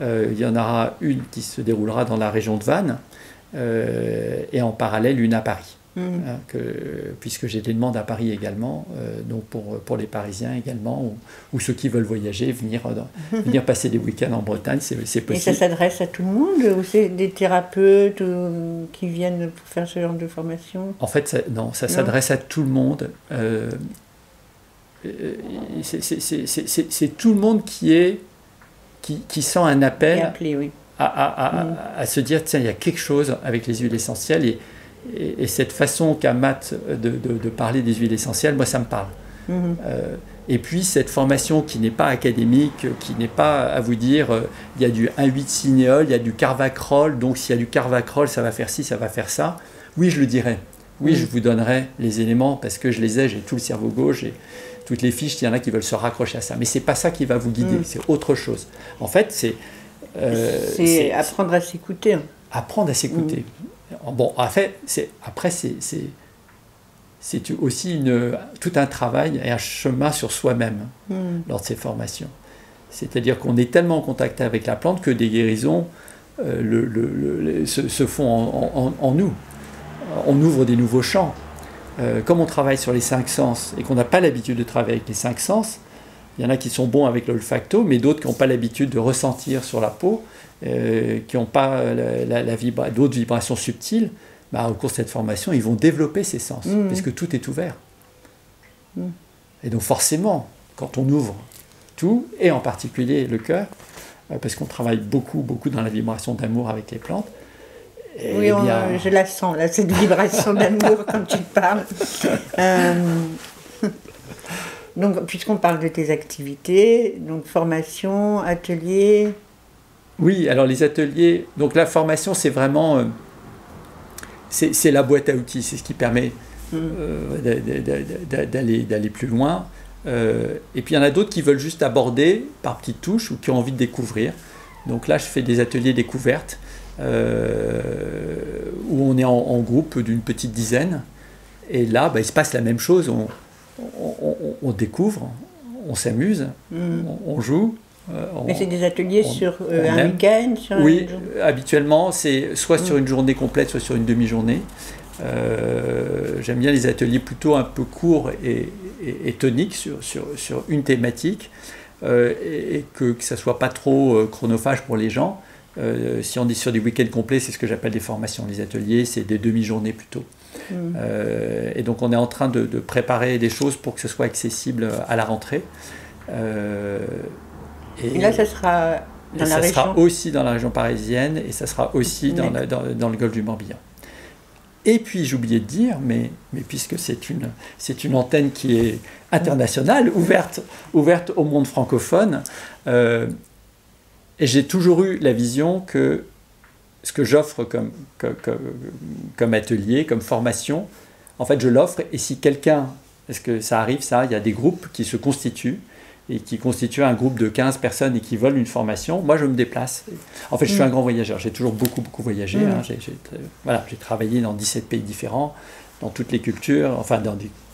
Il y en aura une qui se déroulera dans la région de Vannes, et en parallèle une à Paris, puisque j'ai des demandes à Paris également, donc pour les Parisiens également, ou ceux qui veulent voyager, venir passer des week-ends en Bretagne, c'est possible. Et ça s'adresse à tout le monde, ou c'est des thérapeutes qui viennent pour faire ce genre de formation ? En fait, ça s'adresse à tout le monde. C'est tout le monde qui sent un appel à se dire, tiens, il y a quelque chose avec les huiles essentielles, et cette façon qu'a Matt de parler des huiles essentielles, moi ça me parle. Et puis cette formation qui n'est pas académique, qui n'est pas à vous dire, il y a du 1,8-cinéole, il y a du carvacrol, donc s'il y a du carvacrol, ça va faire ci, ça va faire ça. Oui, je le dirai. Oui, je vous donnerai les éléments parce que je les ai, j'ai tout le cerveau gauche, j'ai toutes les fiches, il y en a qui veulent se raccrocher à ça. Mais c'est pas ça qui va vous guider, c'est autre chose. En fait, c'est apprendre à s'écouter. Apprendre à s'écouter. Bon, en fait, c'est aussi tout un travail et un chemin sur soi-même lors de ces formations. C'est-à-dire qu'on est tellement en contact avec la plante que des guérisons se font en nous. On ouvre des nouveaux champs. Comme on travaille sur les 5 sens et qu'on n'a pas l'habitude de travailler avec les 5 sens, il y en a qui sont bons avec l'olfacto, mais d'autres qui n'ont pas l'habitude de ressentir sur la peau, qui n'ont pas d'autres vibrations subtiles. Au cours de cette formation, ils vont développer ces sens, parce que tout est ouvert. Et donc forcément, quand on ouvre tout, et en particulier le cœur, parce qu'on travaille beaucoup dans la vibration d'amour avec les plantes. Oui, je la sens, là, cette vibration d'amour quand tu parles. Donc, puisqu'on parle de tes activités, donc formation, atelier. Oui, alors les ateliers, donc la formation, c'est vraiment... c'est la boîte à outils, c'est ce qui permet d'aller plus loin. Et puis il y en a d'autres qui veulent juste aborder par petites touches ou qui ont envie de découvrir. Donc là, je fais des ateliers découvertes où on est en groupe d'une petite dizaine. Et là, il se passe la même chose. On découvre, on s'amuse, on joue. Mais c'est des ateliers sur un week-end Oui, habituellement, c'est soit sur une journée complète, soit sur une demi-journée. J'aime bien les ateliers plutôt un peu courts et toniques sur une thématique et que ça ne soit pas trop chronophage pour les gens. Si on est sur des week-ends complets, c'est ce que j'appelle des formations. Les ateliers, c'est des demi-journées plutôt. Et donc on est en train de préparer des choses pour que ce soit accessible à la rentrée. Et là, ça sera dans la région. Ça sera aussi dans la région parisienne et ça sera aussi dans le golfe du Morbihan. Et puis, j'ai oublié de dire, mais puisque c'est une antenne qui est internationale, ouverte au monde francophone, et j'ai toujours eu la vision que ce que j'offre comme atelier, comme formation, en fait, je l'offre, et si quelqu'un, parce que ça arrive, il y a des groupes qui se constituent, et qui constituent un groupe de 15 personnes et qui veulent une formation, moi je me déplace. En fait, je suis un grand voyageur, j'ai toujours beaucoup voyagé. J'ai travaillé dans 17 pays différents, dans toutes les cultures, enfin,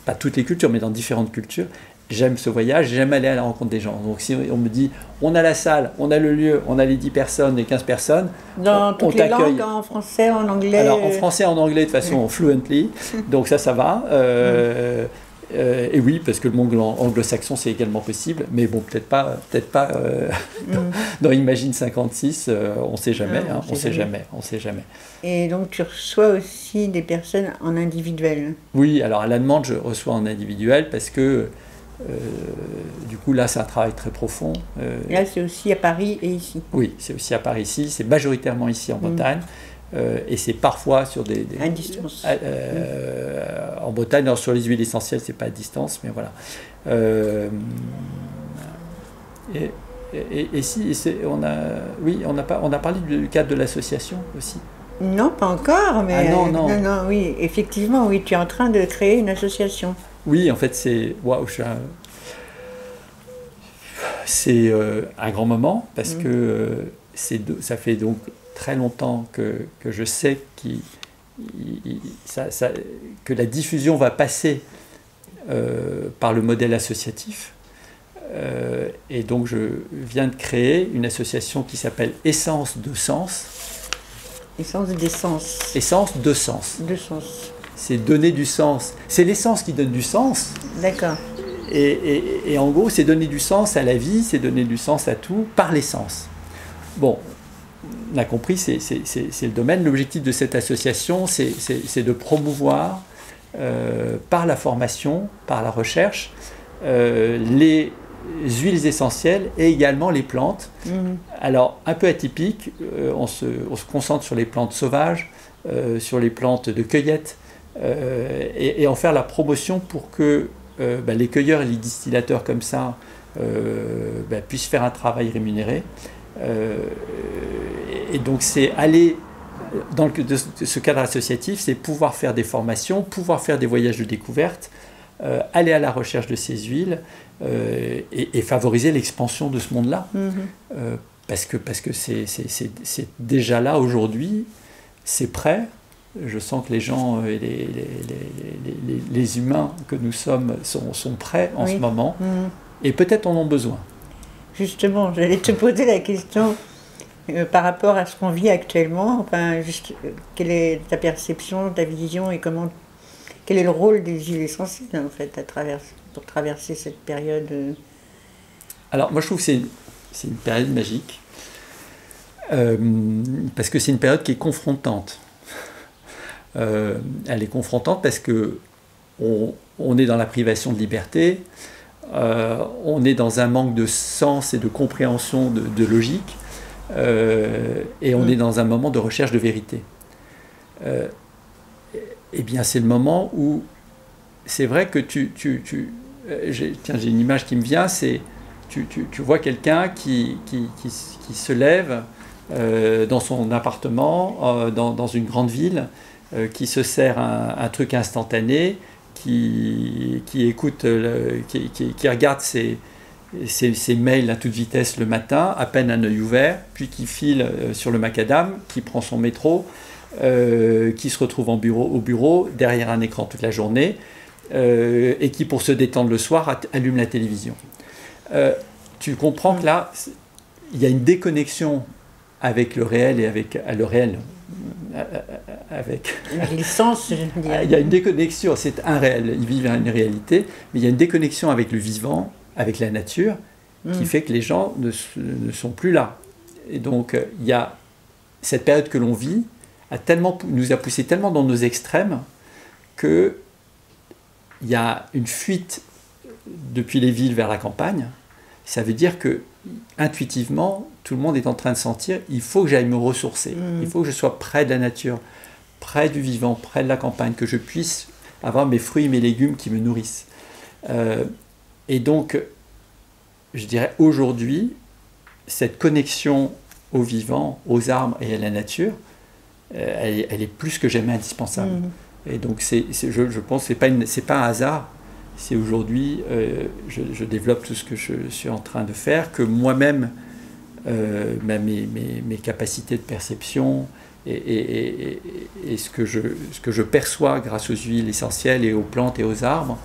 pas toutes les cultures, mais dans différentes cultures. J'aime ce voyage, j'aime aller à la rencontre des gens. Donc si on me dit, on a la salle, on a le lieu, on a les 10 personnes, les 15 personnes, dans toutes les langues, en français, en anglais. Alors en français, en anglais, de façon fluently, donc ça va. Et oui, parce que le monde anglo-saxon, c'est également possible, mais bon, peut-être pas dans Imagine 56, on ne sait jamais, on sait jamais. Et donc, tu reçois aussi des personnes en individuel? Oui, alors à la demande, je reçois en individuel parce que, du coup, là, c'est un travail très profond. Là, c'est aussi à Paris et ici? Oui, c'est aussi à Paris ici, c'est majoritairement ici en Bretagne. Et c'est parfois sur des à distance. En Bretagne, alors sur les huiles essentielles, c'est pas à distance, mais voilà. Et si on a parlé du cadre de l'association aussi. Non, pas encore, mais non, oui, effectivement, oui, tu es en train de créer une association. Oui, en fait, c'est un grand moment parce que ça fait donc très longtemps que je sais que la diffusion va passer par le modèle associatif. Et donc je viens de créer une association qui s'appelle Essence de Sens. Essence d'essence. Essence de sens. De sens. C'est donner du sens. C'est l'essence qui donne du sens. D'accord. Et en gros, c'est donner du sens à la vie, c'est donner du sens à tout par l'essence. Bon, on a compris, c'est le domaine. L'objectif de cette association, c'est de promouvoir par la formation, par la recherche, les huiles essentielles et également les plantes. Alors, un peu atypique, on se concentre sur les plantes sauvages, sur les plantes de cueillette, et en faire la promotion pour que les cueilleurs et les distillateurs comme ça puissent faire un travail rémunéré. Et donc c'est aller dans ce cadre associatif, c'est pouvoir faire des formations, pouvoir faire des voyages de découverte, aller à la recherche de ces huiles et favoriser l'expansion de ce monde-là. Parce que c'est déjà là aujourd'hui, c'est prêt, Je sens que les gens, les humains que nous sommes sont prêts en ce moment, et peut-être en ont besoin. Justement, j'allais te poser la question par rapport à ce qu'on vit actuellement. Enfin, quelle est ta perception, ta vision, et quel est le rôle des huiles essentielles en fait pour traverser cette période Alors, moi, je trouve que c'est une période magique, parce que c'est une période qui est confrontante. Elle est confrontante parce que on est dans la privation de liberté, on est dans un manque de sens et de compréhension de logique, et on est dans un moment de recherche de vérité. Eh bien, c'est le moment où c'est vrai que j'ai une image qui me vient, c'est tu vois quelqu'un qui se lève dans son appartement, dans une grande ville, qui se sert un truc instantané, qui écoute, qui regarde ses mails à toute vitesse le matin, à peine un œil ouvert, puis qui file sur le macadam, qui prend son métro, qui se retrouve au bureau, derrière un écran toute la journée, et qui, pour se détendre le soir, allume la télévision. Tu comprends que là, il y a une déconnexion avec le réel et avec le réel. Avec l'essence, je veux dire. Il y a une déconnexion, c'est un réel, ils vivent une réalité, mais il y a une déconnexion avec le vivant, avec la nature, qui fait que les gens ne sont plus là. Et donc, il y a cette période que l'on vit, nous a poussé tellement dans nos extrêmes qu'il y a une fuite depuis les villes vers la campagne. Ça veut dire que intuitivement, tout le monde est en train de sentir, il faut que j'aille me ressourcer, il faut que je sois près de la nature, près du vivant, près de la campagne, que je puisse avoir mes fruits et mes légumes qui me nourrissent. Et donc, je dirais aujourd'hui, cette connexion au vivant, aux arbres et à la nature, elle est plus que jamais indispensable. Et donc, je pense que c'est pas un hasard. Si aujourd'hui je développe tout ce que je suis en train de faire, que moi-même, mes capacités de perception et ce que je perçois grâce aux huiles essentielles et aux plantes et aux arbres,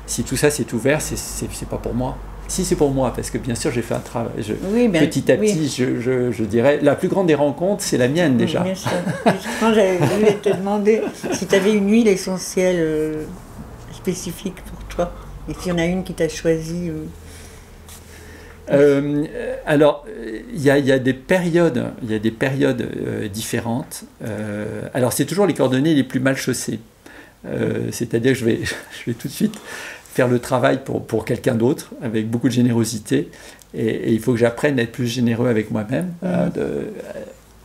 si tout ça s'est ouvert, c'est pas pour moi. Si, c'est pour moi, parce que bien sûr j'ai fait un travail. Petit à petit, je dirais, la plus grande des rencontres, c'est la mienne déjà. Bien sûr. Justement, j'avais voulu te demander si tu avais une huile essentielle spécifique pour toi, et s'il y en a une qui t'a choisi. Alors, il y a des périodes, différentes. Alors, c'est toujours les cordonniers les plus mal chaussés. C'est-à-dire que je vais tout de suite faire le travail pour quelqu'un d'autre, avec beaucoup de générosité. Et il faut que j'apprenne à être plus généreux avec moi-même.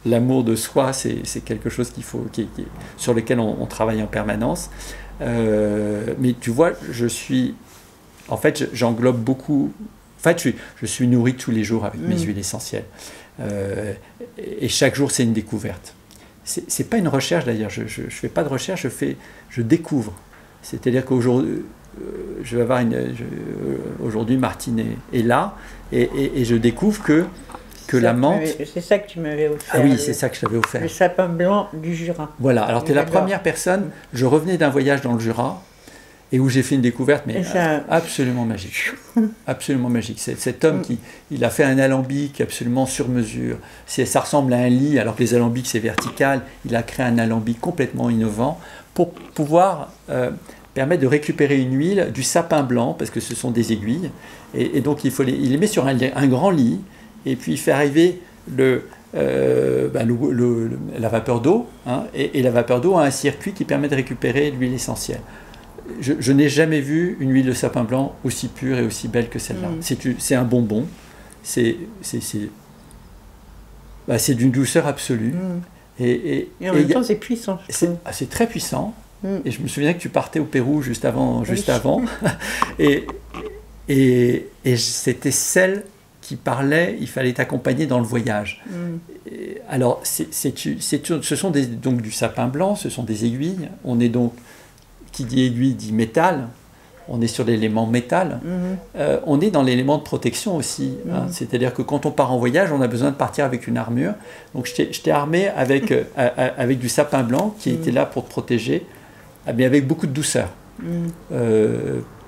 L'amour de soi, c'est quelque chose sur lequel on travaille en permanence. Mais tu vois, j'englobe beaucoup. En fait, je suis nourri tous les jours avec mes huiles essentielles. Et chaque jour, c'est une découverte. C'est pas une recherche d'ailleurs. Je fais pas de recherche. Je découvre. C'est-à-dire qu'aujourd'hui, je vais avoir aujourd'hui Martine est là, et je découvre que la menthe. C'est ça que tu m'avais offert. Ah oui, c'est ça que je t'avais offert. Le sapin blanc du Jura. Voilà. Alors tu es la première personne. Je revenais d'un voyage dans le Jura. Et où j'ai fait une découverte, mais absolument magique. Absolument magique. Cet homme il a fait un alambic absolument sur mesure. Ça ressemble à un lit, alors que les alambics, c'est vertical. Il a créé un alambic complètement innovant pour pouvoir permettre de récupérer une huile du sapin blanc, parce que ce sont des aiguilles. Et donc, il les met sur un grand lit, et puis il fait arriver la vapeur d'eau. Hein, et la vapeur d'eau a un circuit qui permet de récupérer l'huile essentielle. Je n'ai jamais vu une huile de sapin blanc aussi pure et aussi belle que celle-là. C'est un bonbon. C'est d'une douceur absolue. Et en même temps, c'est puissant. C'est très puissant. Et je me souviens que tu partais au Pérou juste avant. et c'était celle qui parlait, il fallait t'accompagner dans le voyage. Alors, ce sont donc du sapin blanc, ce sont des aiguilles. On est donc, qui dit aiguille dit métal. on est sur l'élément métal. On est dans l'élément de protection aussi. Hein. C'est-à-dire que quand on part en voyage, on a besoin de partir avec une armure. Donc je t'ai armé avec, avec du sapin blanc qui était là pour te protéger, mais avec beaucoup de douceur.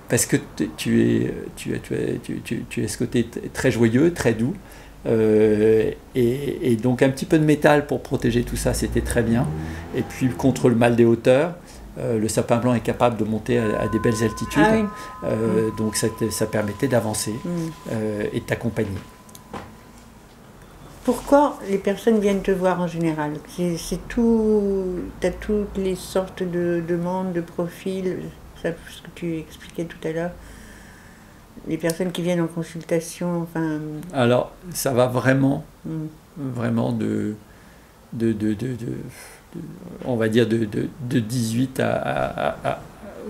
Parce que tu es ce côté très joyeux, très doux. Et donc un petit peu de métal pour protéger tout ça, c'était très bien. Et puis contre le mal des hauteurs, le sapin blanc est capable de monter à des belles altitudes. Donc ça permettait d'avancer et de t'accompagner. Pourquoi les personnes viennent te voir en général? C'est tout, tu as toutes les sortes de demandes, de profils, ça, ce que tu expliquais tout à l'heure. Les personnes qui viennent en consultation, enfin... Alors, ça va vraiment, vraiment on va dire de 18 à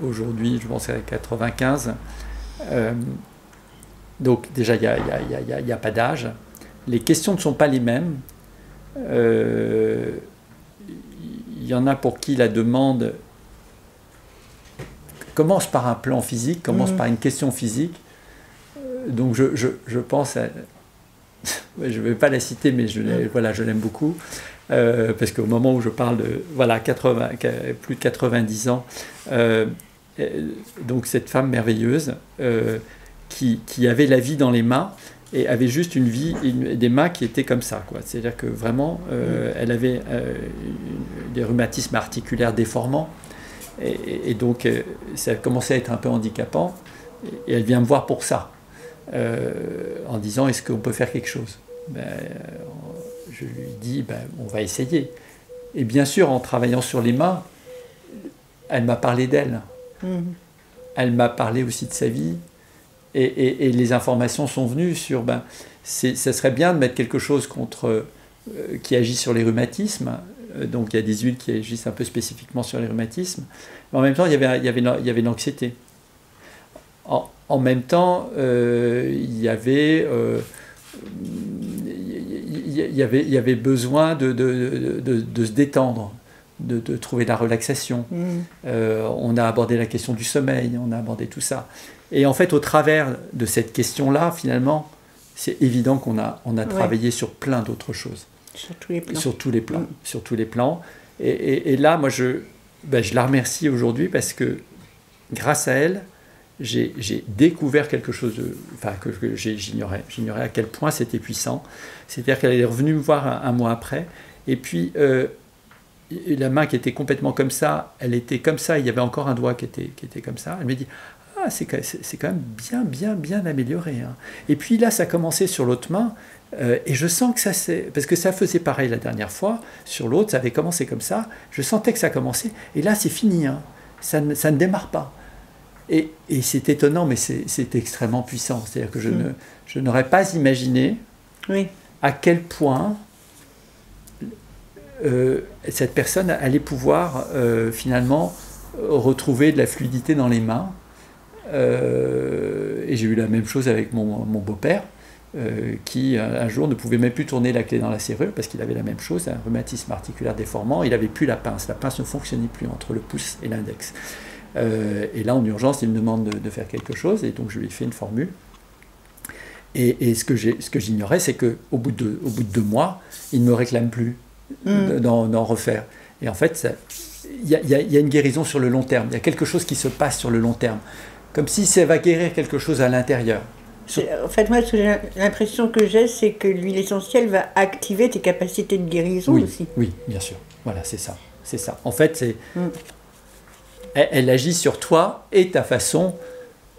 aujourd'hui, je pense à 95. Donc déjà, il n'y a pas d'âge. Les questions ne sont pas les mêmes. Il y en a pour qui la demande commence par un plan physique, commence par une question physique. Donc je pense à... je ne vais pas la citer, mais je l'aime beaucoup. Parce qu'au moment où je parle de plus de 90 ans, donc cette femme merveilleuse qui avait la vie dans les mains et avait juste des mains qui étaient comme ça, quoi. C'est-à-dire que vraiment, elle avait des rhumatismes articulaires déformants et donc ça commençait à être un peu handicapant et elle vient me voir pour ça, en disant est-ce qu'on peut faire quelque chose? Je lui dis on va essayer. Et bien sûr, en travaillant sur les mains, elle m'a parlé d'elle. Elle m'a parlé aussi de sa vie. Et les informations sont venues sur ça serait bien de mettre quelque chose qui agit sur les rhumatismes. Donc il y a des huiles qui agissent un peu spécifiquement sur les rhumatismes. Mais en même temps, il y avait l'anxiété. En même temps, il y avait besoin de se détendre, de trouver la relaxation. On a abordé la question du sommeil, on a abordé tout ça. Et en fait, au travers de cette question-là, finalement, c'est évident qu'on a travaillé sur plein d'autres choses. Sur tous les plans. Sur tous les plans. Sur tous les plans. Et là, moi, je la remercie aujourd'hui parce que grâce à elle, j'ai découvert quelque chose que j'ignorais. J'ignorais à quel point c'était puissant. C'est-à-dire qu'elle est revenue me voir un mois après. Et puis, la main qui était complètement comme ça, elle était comme ça. Il y avait encore un doigt qui était comme ça. Elle m'a dit « Ah, c'est quand même bien amélioré. Hein. » Et puis là, ça commençait sur l'autre main. Et je sens que ça c'est... Parce que ça faisait pareil la dernière fois. Sur l'autre, ça avait commencé comme ça. Je sentais que ça commençait. Et là, c'est fini. Hein. Ça ne démarre pas. Et c'est étonnant, mais c'est extrêmement puissant. C'est-à-dire que je n'aurais pas imaginé à quel point cette personne allait pouvoir finalement retrouver de la fluidité dans les mains. Et j'ai eu la même chose avec mon beau-père, qui un jour ne pouvait même plus tourner la clé dans la serrure parce qu'il avait la même chose, un rhumatisme articulaire déformant. Il n'avait plus la pince. La pince ne fonctionnait plus entre le pouce et l'index. Et là, en urgence, il me demande de faire quelque chose, et donc je lui ai fait une formule. Et ce que j'ignorais, c'est qu'au bout de 2 mois, il ne me réclame plus d'en refaire. Et en fait, il y a une guérison sur le long terme. Il y a quelque chose qui se passe sur le long terme, comme si ça va guérir quelque chose à l'intérieur. En fait, moi, l'impression que j'ai, c'est que l'huile essentielle va activer tes capacités de guérison aussi. Oui, bien sûr. Voilà, c'est ça. C'est ça. En fait, c'est... Elle agit sur toi et ta façon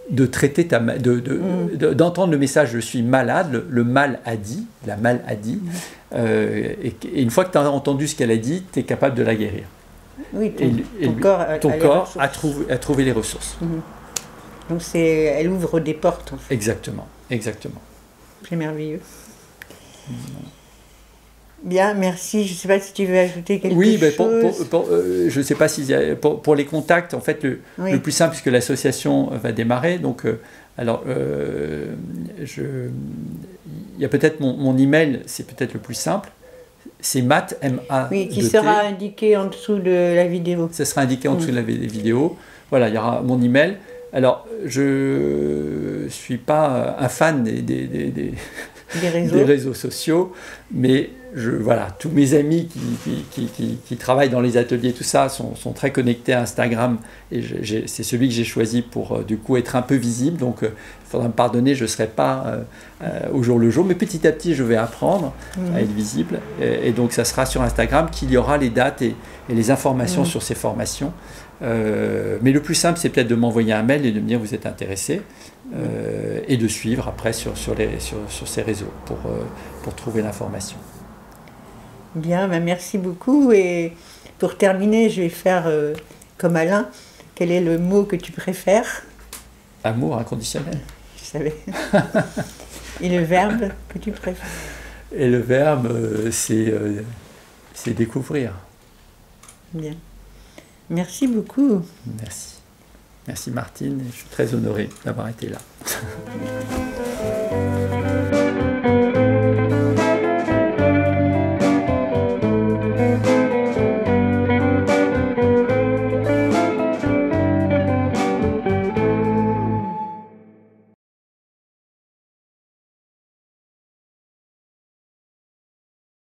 de traiter d'entendre le message « je suis malade », le mal a dit, la mal a dit, et une fois que tu as entendu ce qu'elle a dit, tu es capable de la guérir. Oui, ton corps a trouvé les ressources. Donc elle ouvre des portes en fait. Exactement. C'est merveilleux. Bien, merci. Je ne sais pas si tu veux ajouter quelque chose. Je ne sais pas si pour les contacts, en fait, le plus simple, puisque l'association va démarrer, donc il y a peut-être mon email, c'est peut-être le plus simple. C'est Matt, M-A. Oui, qui sera indiqué en dessous de la vidéo. Ça sera indiqué en dessous de la vidéo. Voilà, il y aura mon email. Alors, je ne suis pas un fan des réseaux sociaux, mais voilà, tous mes amis qui travaillent dans les ateliers, tout ça, sont très connectés à Instagram, et c'est celui que j'ai choisi pour du coup être un peu visible. Donc il faudra me pardonner, je ne serai pas au jour le jour, mais petit à petit je vais apprendre à être visible, et donc ça sera sur Instagram qu'il y aura les dates et les informations sur ces formations. Mais le plus simple, c'est peut-être de m'envoyer un mail et de me dire vous êtes intéressé, et de suivre après sur ces réseaux pour trouver l'information. Bien, ben merci beaucoup. Et pour terminer, je vais faire comme Alain. Quel est le mot que tu préfères? Amour inconditionnel. Je savais. Et le verbe que tu préfères? Et le verbe, c'est découvrir. Bien. Merci beaucoup. Merci. Merci Martine, je suis très honoré d'avoir été là.